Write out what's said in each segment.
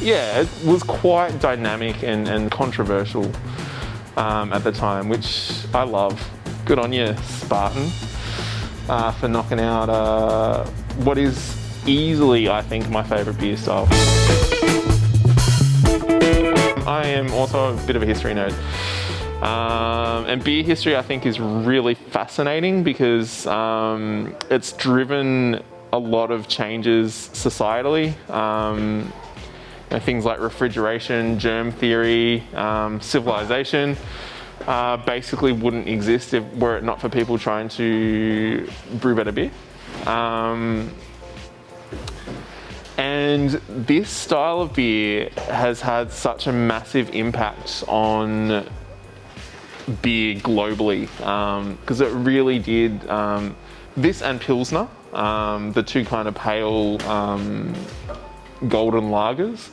yeah, it was quite dynamic and controversial at the time, which I love. Good on you, Spartan, for knocking out what is easily, I think, my favourite beer style. I am also a bit of a history nerd. And beer history, I think, is really fascinating because it's driven a lot of changes societally. Things like refrigeration, germ theory, civilization basically wouldn't exist were it not for people trying to brew better beer. And this style of beer has had such a massive impact on beer globally, because it really did, this and Pilsner, the two kind of pale golden lagers.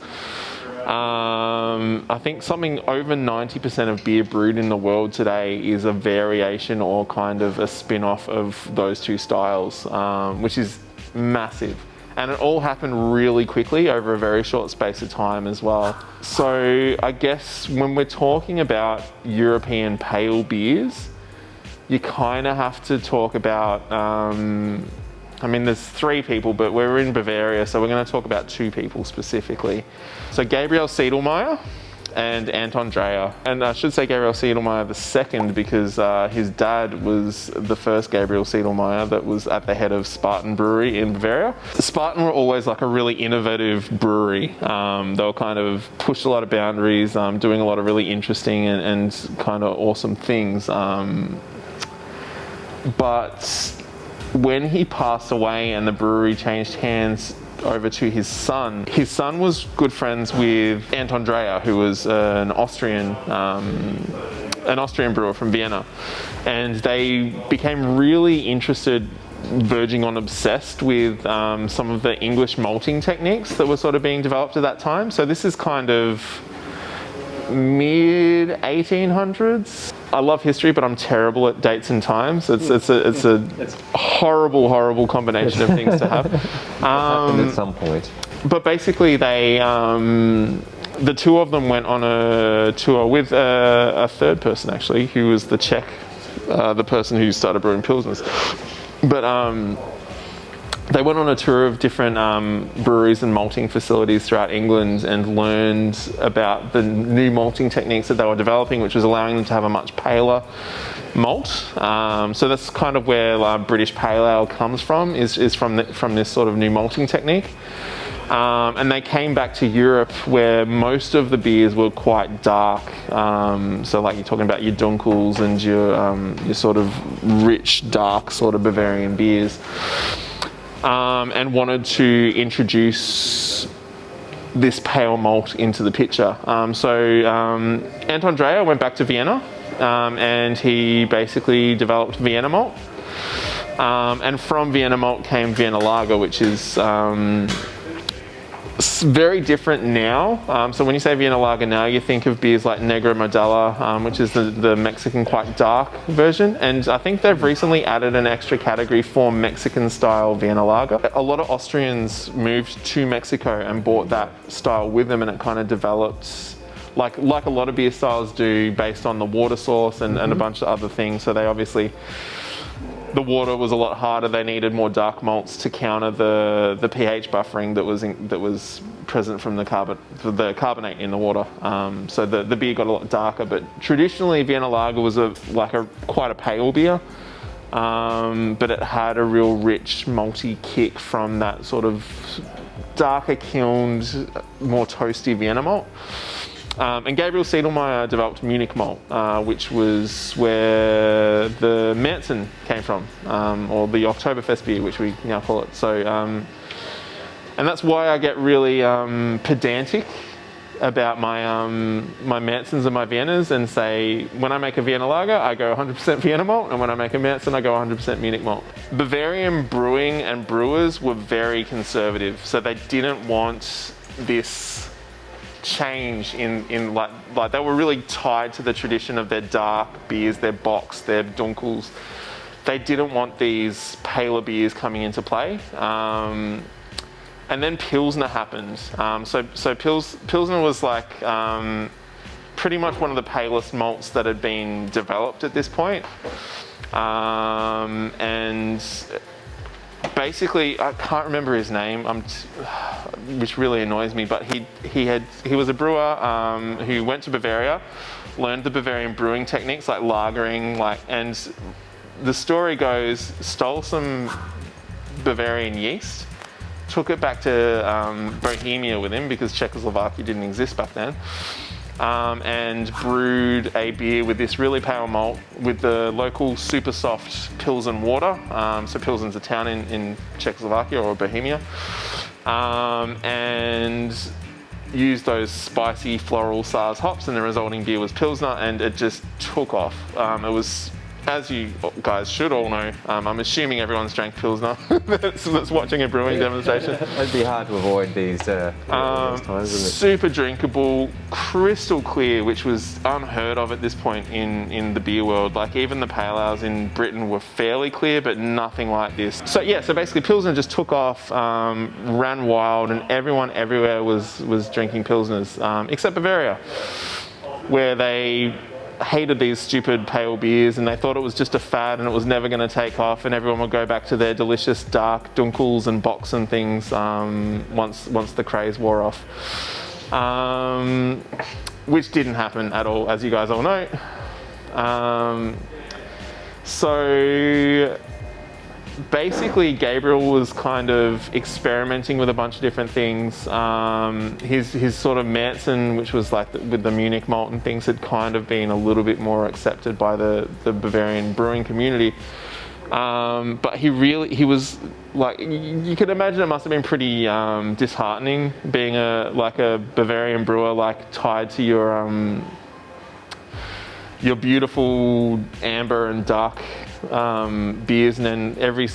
I think something over 90% of beer brewed in the world today is a variation or kind of a spin-off of those two styles, which is massive. And it all happened really quickly over a very short space of time as well. So I guess when we're talking about European pale beers, you kind of have to talk about, I mean, there's three people, but we're in Bavaria, so we're going to talk about two people specifically. So Gabriel Sedlmayr and Anton Dreher. And I should say Gabriel Sedlmayr the second because his dad was the first Gabriel Sedlmayr that was at the head of Spartan Brewery in Bavaria. Spartan were always like a really innovative brewery. They were kind of pushed a lot of boundaries, doing a lot of really interesting and kind of awesome things. But when he passed away and the brewery changed hands over to his son was good friends with Anton Dreher, who was an Austrian brewer from Vienna, and they became really interested, verging on obsessed with some of the English malting techniques that were sort of being developed at that time. So this is kind of mid 1800s. I love history, but I'm terrible at dates and times. It's a horrible combination of things to have. At some point. But basically, they the two of them went on a tour with a third person actually, who was the Czech, the person who started brewing pilsners. But they went on a tour of different breweries and malting facilities throughout England and learned about the new malting techniques that they were developing, which was allowing them to have a much paler malt. So that's kind of where British Pale Ale comes from, is from this sort of new malting technique. And they came back to Europe where most of the beers were quite dark. So like you're talking about your Dunkels and your sort of rich, dark sort of Bavarian beers. And wanted to introduce this pale malt into the picture. So Anton Dreher went back to Vienna and he basically developed Vienna malt. And from Vienna malt came Vienna Lager, which is very different now. So when you say Vienna Lager now, you think of beers like Negro Modelo, which is the Mexican quite dark version. And I think they've recently added an extra category for Mexican style Vienna Lager. A lot of Austrians moved to Mexico and brought that style with them, and it kind of developed like a lot of beer styles do based on the water source and a bunch of other things. So they obviously, the water was a lot harder. They needed more dark malts to counter the pH buffering that was present from the carbonate in the water. So the beer got a lot darker. But traditionally, Vienna Lager was quite a pale beer, but it had a real rich malty kick from that sort of darker kilned, more toasty Vienna malt. And Gabriel Sedlmayr developed Munich malt, which was where the Märzen came from, or the Oktoberfest beer, which we now call it. So, and that's why I get really pedantic about my my Märzens and my Viennas, and say when I make a Vienna Lager, I go 100% Vienna malt, and when I make a Märzen, I go 100% Munich malt. Bavarian brewing and brewers were very conservative, so they didn't want this change in like they were really tied to the tradition of their dark beers, their Bocks, their Dunkels. They didn't want these paler beers coming into play. And then Pilsner happened. So Pilsner was like pretty much one of the palest malts that had been developed at this point. And basically, I can't remember his name, which really annoys me, but he was a brewer who went to Bavaria, learned the Bavarian brewing techniques like lagering, and the story goes, stole some Bavarian yeast, took it back to Bohemia with him because Czechoslovakia didn't exist back then, and brewed a beer with this really pale malt with the local super soft Pilsen water. So Pilsen's a town in Czechoslovakia or Bohemia, and used those spicy floral Saaz hops, and the resulting beer was Pilsner, and it just took off. It was, as you guys should all know, I'm assuming everyone's drank Pilsner that's watching a brewing demonstration. It'd be hard to avoid these times, isn't it? Super drinkable, crystal clear, which was unheard of at this point in the beer world. Like even the pale ales in Britain were fairly clear, but nothing like this. So yeah, so basically Pilsner just took off, ran wild, and everyone everywhere was drinking Pilsners, except Bavaria, where they hated these stupid pale beers and they thought it was just a fad and it was never going to take off, and everyone would go back to their delicious dark Dunkels and Bocks and things once the craze wore off, which didn't happen at all, as you guys all know. So basically Gabriel was kind of experimenting with a bunch of different things. His sort of Märzen, which was like with the Munich malt and things, had kind of been a little bit more accepted by the Bavarian brewing community. But he was like, you could imagine it must have been pretty disheartening being a Bavarian brewer, like tied to your beautiful amber and dark beers, and then every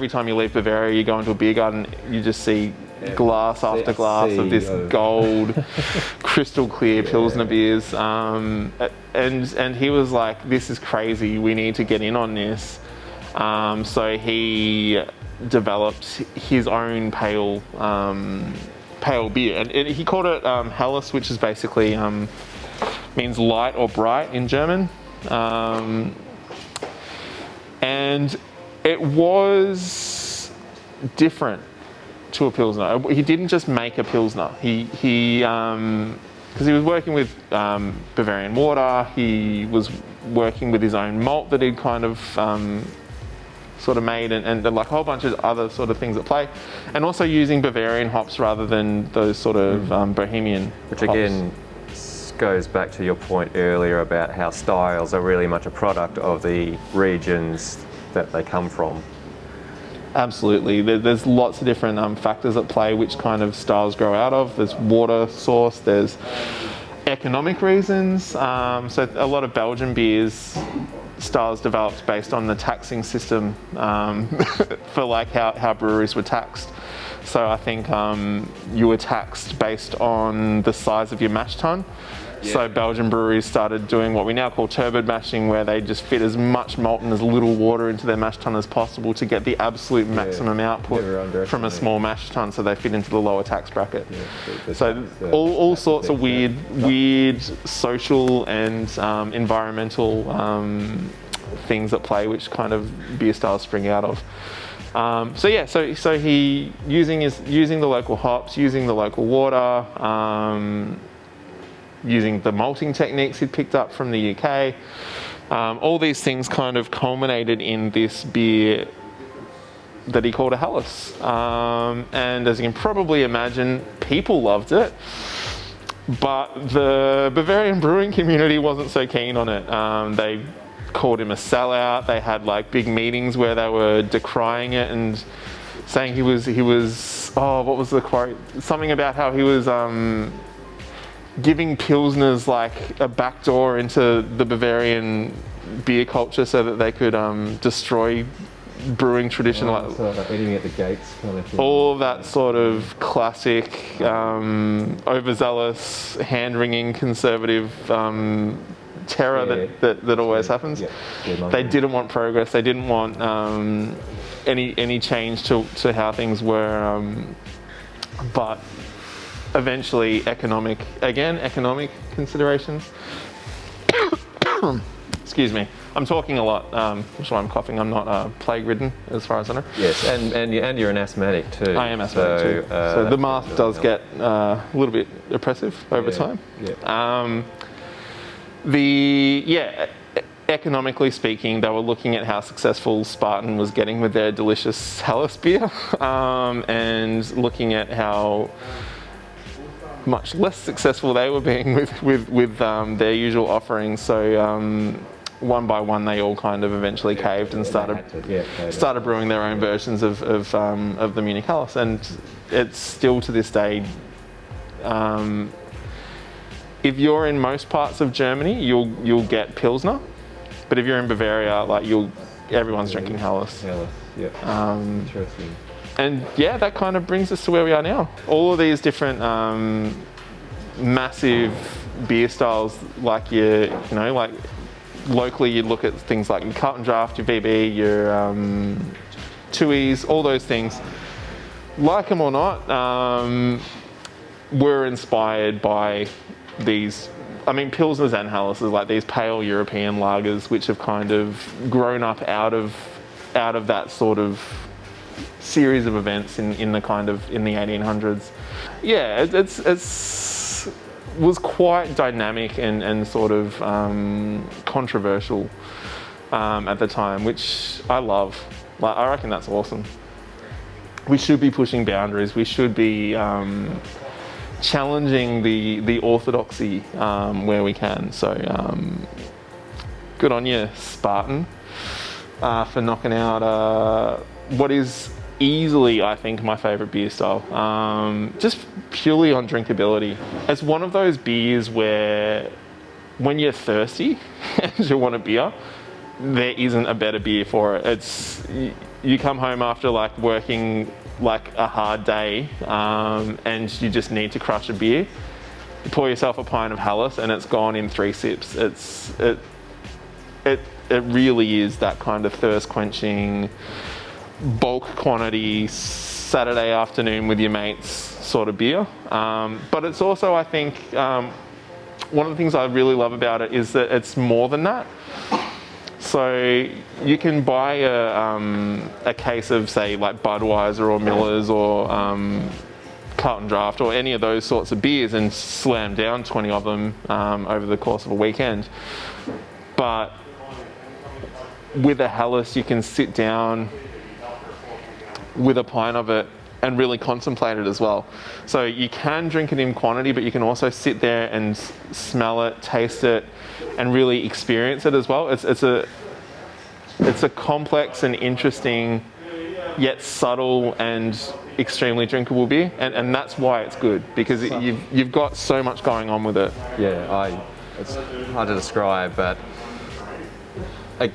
time you leave Bavaria, you go into a beer garden, you just see glass after glass of this gold, crystal clear Pilsner beers, and he was like, this is crazy, we need to get in on this. So he developed his own pale beer, and he called it Helles, which is basically means light or bright in German. And it was different to a Pilsner. He didn't just make a Pilsner. Because he was working with Bavarian water, he was working with his own malt that he'd kind of sort of made, and like a whole bunch of other sort of things at play, and also using Bavarian hops rather than those sort of Bohemian Which hops. again goes back to your point earlier about how styles are really much a product of the regions that they come from. Absolutely. There's lots of different factors at play which kind of styles grow out of. There's water source, there's economic reasons. So a lot of Belgian beers styles developed based on the taxing system for like how breweries were taxed. So I think you were taxed based on the size of your mash tun. Yeah. So Belgian breweries started doing what we now call turbid mashing, where they just fit as much malt and as little water into their mash tun as possible to get the absolute maximum output from a small mash tun, so they fit into the lower tax bracket. Yeah, so all sorts of weird social and environmental things at play, which kind of beer styles spring out of. So he using the local hops, using the local water, using the malting techniques he'd picked up from the UK. All these things kind of culminated in this beer that he called a Helles. And as you can probably imagine, people loved it, but the Bavarian brewing community wasn't so keen on it. They called him a sellout. They had like big meetings where they were decrying it and saying he was what was the quote? Something about how he was giving Pilsners like a backdoor into the Bavarian beer culture so that they could destroy brewing tradition. So like eating at the gates kind of thing. All of that sort of classic, overzealous, hand-wringing, conservative terror that always happens. They didn't want progress. They didn't want any change to how things were but eventually economic considerations. Excuse me. I'm talking a lot. That's why I'm coughing. I'm not plague-ridden, as far as I know. Yes, and you're an asthmatic too. I am asthmatic too. So the mask does get a little bit oppressive over time. Yeah. Economically speaking, they were looking at how successful Spartan was getting with their delicious Helles beer, and looking at how much less successful they were being with their usual offerings. So one by one, they all kind of eventually caved and started brewing their own versions of the Munich Helles, and it's still to this day. If you're in most parts of Germany, you'll get Pilsner, but if you're in Bavaria, like everyone's drinking Helles. Helles, yeah. Interesting. And yeah, that kind of brings us to where we are now. All of these different massive beer styles, like like locally, you look at things like your Carlton Draft, your VB, your Tui's, all those things. Like them or not, were inspired by these. I mean, Pilsners and Helles is like these pale European lagers, which have kind of grown up out of that sort of series of events in the 1800s. Yeah, it's was quite dynamic and sort of controversial at the time, which I love. Like, I reckon that's awesome. We should be pushing boundaries. We should be challenging the orthodoxy where we can. So good on you, Spartan, for knocking out what is easily, I think, my favourite beer style. Just purely on drinkability. It's one of those beers where when you're thirsty and you want a beer, there isn't a better beer for it. It's you come home after like working like a hard day, and you just need to crush a beer. You pour yourself a pint of Helles and it's gone in 3 sips. It really is that kind of thirst quenching, bulk quantity, Saturday afternoon with your mates sort of beer. But it's also, I think, one of the things I really love about it is that it's more than that. So you can buy a case of, say, like Budweiser or Miller's or Carlton Draft or any of those sorts of beers and slam down 20 of them over the course of a weekend. But with a Helles, you can sit down with a pint of it and really contemplate it as well. So you can drink it in quantity, but you can also sit there and smell it, taste it, and really experience it as well. It's a complex and interesting, yet subtle and extremely drinkable beer, and that's why it's good, because you've got so much going on with it. Yeah, it's hard to describe, but I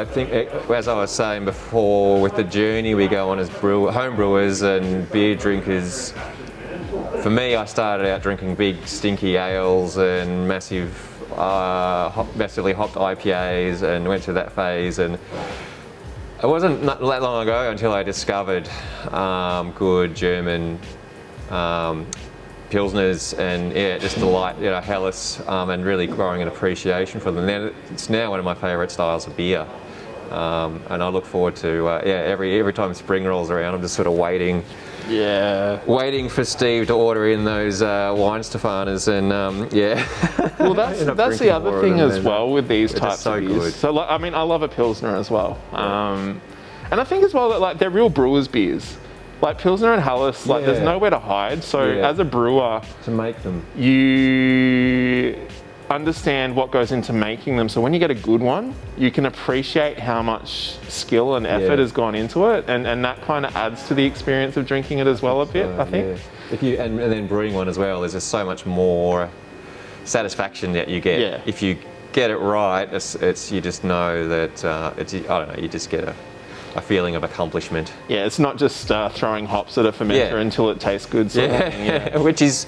think, as I was saying before, with the journey we go on as home brewers and beer drinkers, for me, I started out drinking big stinky ales and massively hopped IPAs and went through that phase, and it wasn't that long ago until I discovered good German Pilsners and just delight, Helles, and really growing an appreciation for them. It's now one of my favourite styles of beer, and I look forward to every time spring rolls around. I'm just sort of waiting for Steve to order in those Weihenstephaners, and Well, that's the other thing as well with these types of beers. Good. So, I mean, I love a Pilsner as well, and I think as well that like they're real brewers' beers. Like Pilsner and Helles, there's nowhere to hide. So as a brewer, to make them, you understand what goes into making them. So when you get a good one, you can appreciate how much skill and effort has gone into it, and that kind of adds to the experience of drinking it as well a bit, I think. Yeah. If you and then brewing one as well, there's just so much more satisfaction that you get. Yeah. If you get it right, it's you just know that you just get a feeling of accomplishment. Yeah, it's not just throwing hops at a fermenter until it tastes good. Sort of thing, which is.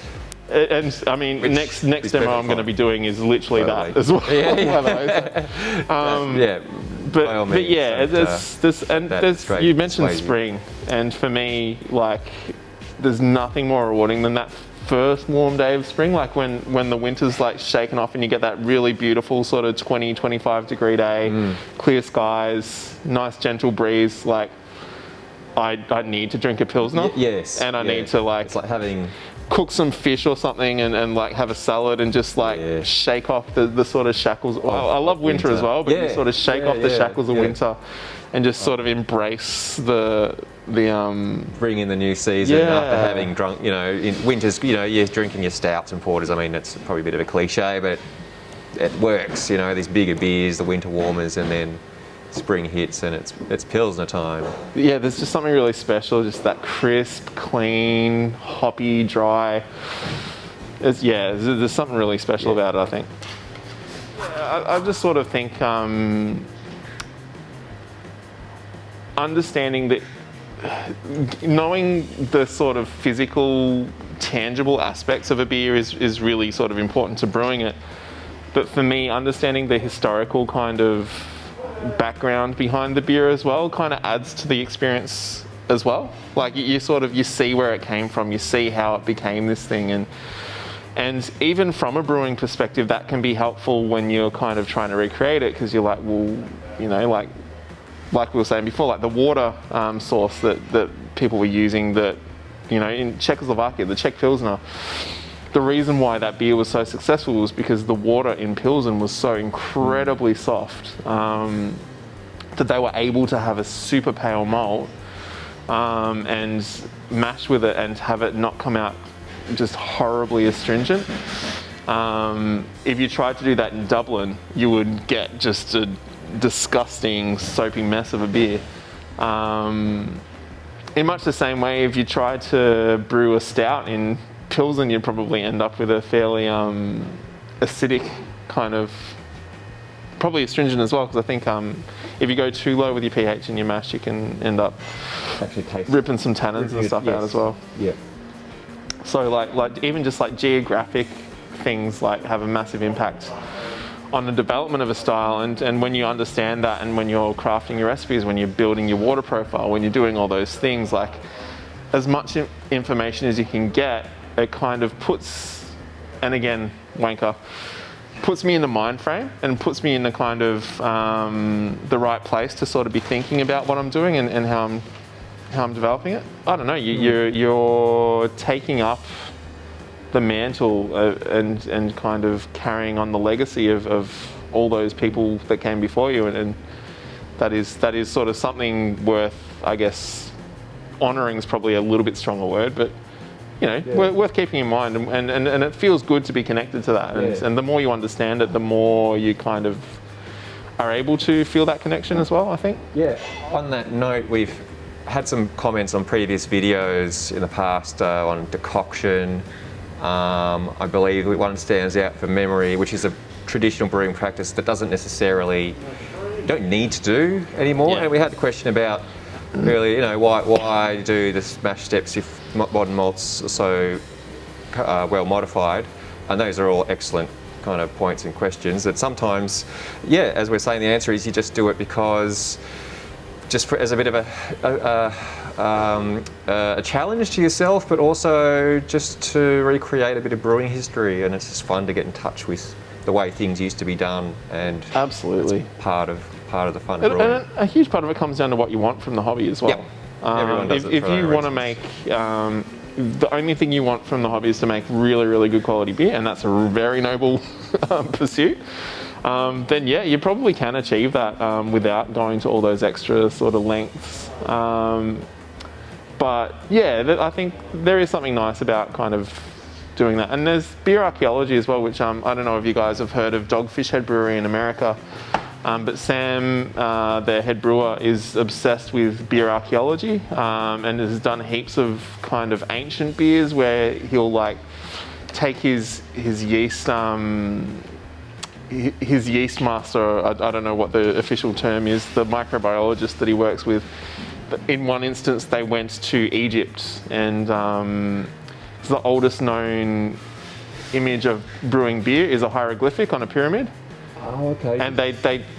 And I mean, next demo I'm going to be doing is literally that as well. You mentioned spring, and for me, like there's nothing more rewarding than that first warm day of spring, like when the winter's like shaken off and you get that really beautiful sort of 20-25 degree day, clear skies, nice gentle breeze. Like I need to drink a Pilsner. Yes. And I need to It's like having cook some fish or something and like have a salad and just like shake off the sort of shackles. Well, I love winter as well, but you sort of shake off the shackles of winter and just sort of embrace the bring in the new season after having drunk, you know, in winters, you know, you're drinking your stouts and porters. I mean, that's probably a bit of a cliche, but it works, you know, these bigger beers, the winter warmers, and then spring hits and it's Pilsner time. Yeah, there's just something really special, just that crisp, clean, hoppy, dry. There's something really special about it, I think. I just sort of think understanding that, knowing the sort of physical, tangible aspects of a beer is really sort of important to brewing it. But for me, understanding the historical kind of background behind the beer as well kind of adds to the experience as well. Like you see where it came from, you see how it became this thing, and even from a brewing perspective, that can be helpful when you're kind of trying to recreate it, because you're like, well, you know, like we were saying before, like the water source that people were using, that, you know, in Czechoslovakia, the Czech Pilsner, the reason why that beer was so successful was because the water in Pilsen was so incredibly soft that they were able to have a super pale malt and mash with it and have it not come out just horribly astringent. If you tried to do that in Dublin, you would get just a disgusting soapy mess of a beer. In much the same way, if you tried to brew a stout in Pilsen, you'd probably end up with a fairly acidic kind of, probably astringent as well, because I think if you go too low with your pH in your mash, you can end up ripping some tannins and stuff out as well. Yeah. So like even just like geographic things like have a massive impact on the development of a style, and when you understand that, and when you're crafting your recipes, when you're building your water profile, when you're doing all those things, like as much information as you can get, it kind of puts, and again, wanker, puts me in the mind frame and puts me in the kind of the right place to sort of be thinking about what I'm doing and how I'm developing it. I don't know, you're taking up the mantle and kind of carrying on the legacy of all those people that came before you, and that is sort of something worth, I guess, honouring is probably a little bit stronger word, but you know, worth keeping in mind, and it feels good to be connected to that, and the more you understand it, the more you kind of are able to feel that connection as well, I think. Yeah. On that note, we've had some comments on previous videos in the past on decoction. I believe one stands out for memory, which is a traditional brewing practice that doesn't necessarily, you don't need to do anymore. Yeah. And we had the question about really, you know, why do the mash steps if modern malts are so well modified? And those are all excellent kind of points and questions. That sometimes, as we're saying, the answer is you just do it because, as a bit of a challenge to yourself, but also just to recreate a bit of brewing history, and it's just fun to get in touch with the way things used to be done, and absolutely part of the fun of brewing. And a huge part of it comes down to what you want from the hobby as well. Yep. Everyone does if you want to make the only thing you want from the hobby is to make really, really good quality beer, and that's a very noble pursuit, then you probably can achieve that without going to all those extra sort of lengths. But I think there is something nice about kind of doing that. And there's beer archaeology as well, which I don't know if you guys have heard of Dogfish Head Brewery in America. But Sam, their head brewer, is obsessed with beer archaeology and has done heaps of kind of ancient beers where he'll like take his yeast master, I don't know what the official term is, the microbiologist that he works with. But in one instance, they went to Egypt, and it's the oldest known image of brewing beer is a hieroglyphic on a pyramid. Oh, okay. And they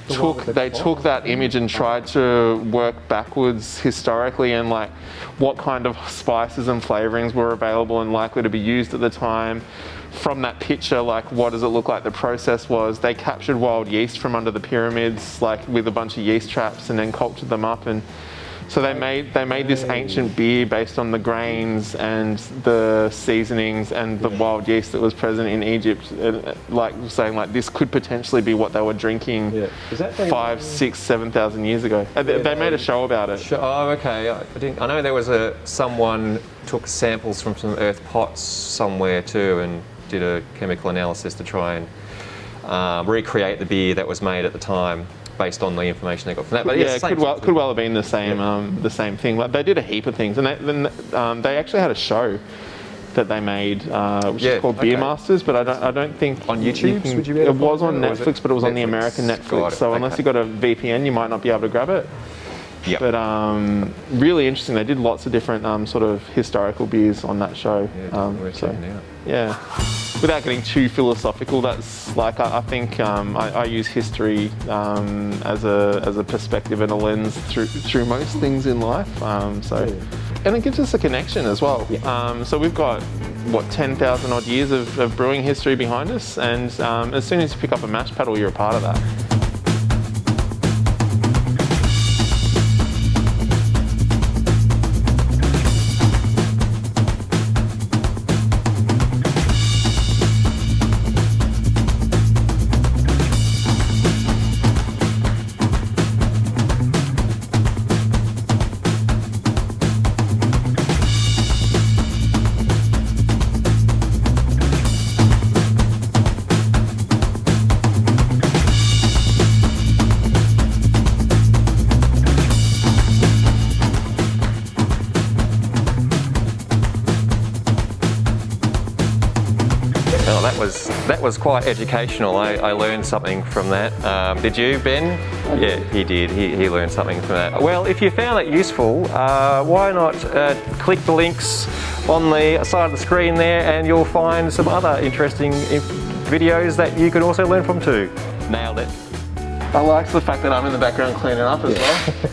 one with the took that image and tried to work backwards historically and like what kind of spices and flavorings were available and likely to be used at the time. From that picture, like what does it look like the process was? They captured wild yeast from under the pyramids, like with a bunch of yeast traps, and then cultured them up. And so they made this ancient beer based on the grains and the seasonings and the wild yeast that was present in Egypt. And like saying, like this could potentially be what they were drinking Is that 5, 6, 7,000 years ago. They made a show about it. Oh, okay. I know there was someone took samples from some earth pots somewhere too and did a chemical analysis to try and recreate the beer that was made at the time based on the information they got from that. But yeah, it could well have been the same thing. Like they did a heap of things, and they actually had a show that they made, which is called Beer Masters. But I don't think on YouTube. It was on Netflix, but it was on the American Netflix. So unless you got a VPN, you might not be able to grab it. Yep. But really interesting. They did lots of different sort of historical beers on that show. Yeah. Without getting too philosophical, that's like I think I use history as a perspective and a lens through most things in life. And it gives us a connection as well. So we've got 10,000 odd years of brewing history behind us, and as soon as you pick up a mash paddle, you're a part of that. Well, that was quite educational. I learned something from that. Did you, Ben? Yeah, he did. He learned something from that. Well, if you found it useful, why not click the links on the side of the screen there, and you'll find some other interesting videos that you can also learn from too. Nailed it. I like the fact that I'm in the background cleaning up as well.